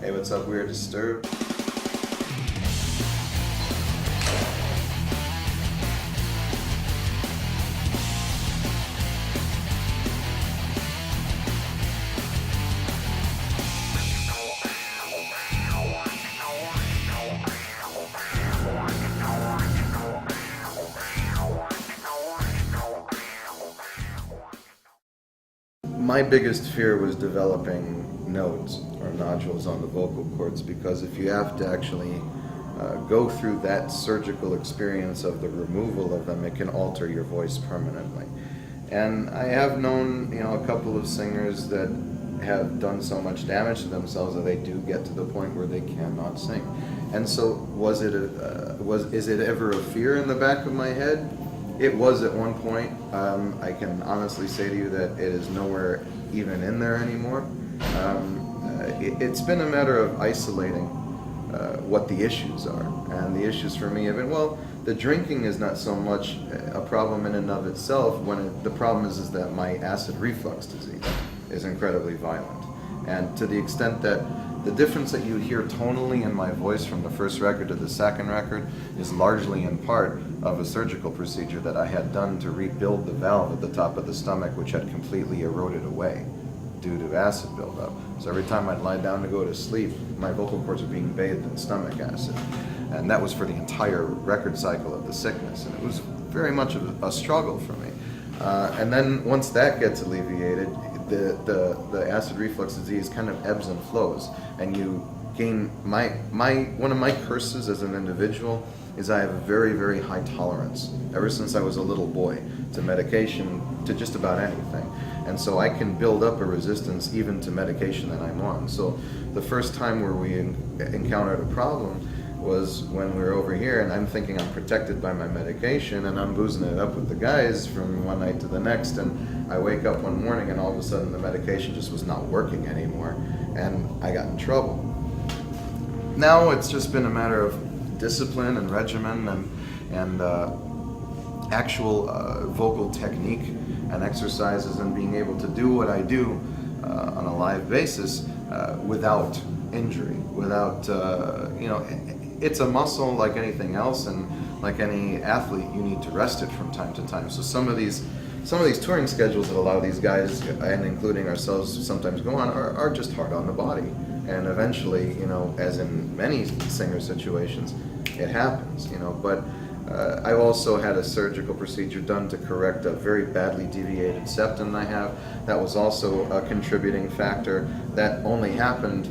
Hey, what's up? We're Disturbed. My biggest fear was developing nodes or nodules on the vocal cords, because if you have to actually go through that surgical experience of the removal of them, it can alter your voice permanently. And I have known, a couple of singers that have done so much damage to themselves that they do get to the point where they cannot sing. And so, is it ever a fear in the back of my head? It was at one point. I can honestly say to you that it is nowhere even in there anymore. It's been a matter of isolating what the issues are. And the issues for me have been, well, the drinking is not so much a problem in and of itself. The problem is that my acid reflux disease is incredibly violent. And to the extent that the difference that you hear tonally in my voice from the first record to the second record is largely in part of a surgical procedure that I had done to rebuild the valve at the top of the stomach, which had completely eroded away due to acid buildup. So every time I'd lie down to go to sleep, my vocal cords were being bathed in stomach acid. And that was for the entire record cycle of the sickness. And it was very much of a struggle for me. And then once that gets alleviated, the acid reflux disease kind of ebbs and flows, and you gain one of my curses as an individual is I have a very, very high tolerance ever since I was a little boy to medication, to just about anything. And so I can build up a resistance even to medication that I'm on. So the first time where we encountered a problem was when we were over here, and I'm thinking I'm protected by my medication, and I'm boozing it up with the guys from one night to the next, and I wake up one morning and all of a sudden the medication just was not working anymore, and I got in trouble. Now it's just been a matter of discipline and regimen and actual vocal technique and exercises, and being able to do what I do on a live basis without injury, without, it's a muscle like anything else, and like any athlete, you need to rest it from time to time. So some of these touring schedules that a lot of these guys, and including ourselves, sometimes go on are just hard on the body. And eventually, as in many singer situations, it happens, But I've also had a surgical procedure done to correct a very badly deviated septum I have. That was also a contributing factor that only happened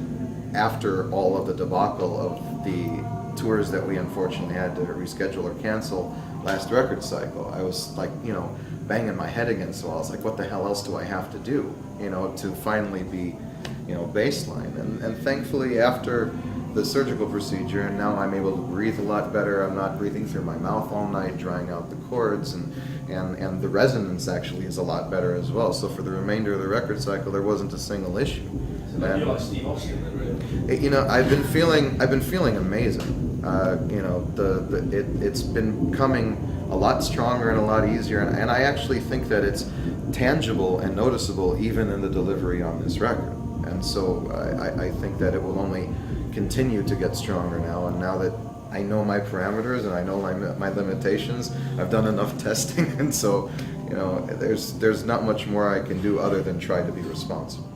after all of the debacle of the tours that we unfortunately had to reschedule or cancel last record cycle. I was like, banging my head against the wall. I was like, what the hell else do I have to do, to finally be, baseline? And thankfully, after the surgical procedure, and now I'm able to breathe a lot better. I'm not breathing through my mouth all night, drying out the cords, and the resonance actually is a lot better as well. So for the remainder of the record cycle, there wasn't a single issue. You're like Steve Austin then, really. I've been feeling amazing. It's been coming a lot stronger and a lot easier, and I actually think that it's tangible and noticeable even in the delivery on this record. And so I think that it will only continue to get stronger now, and now that I know my parameters and I know my limitations, I've done enough testing, and so there's not much more I can do other than try to be responsible.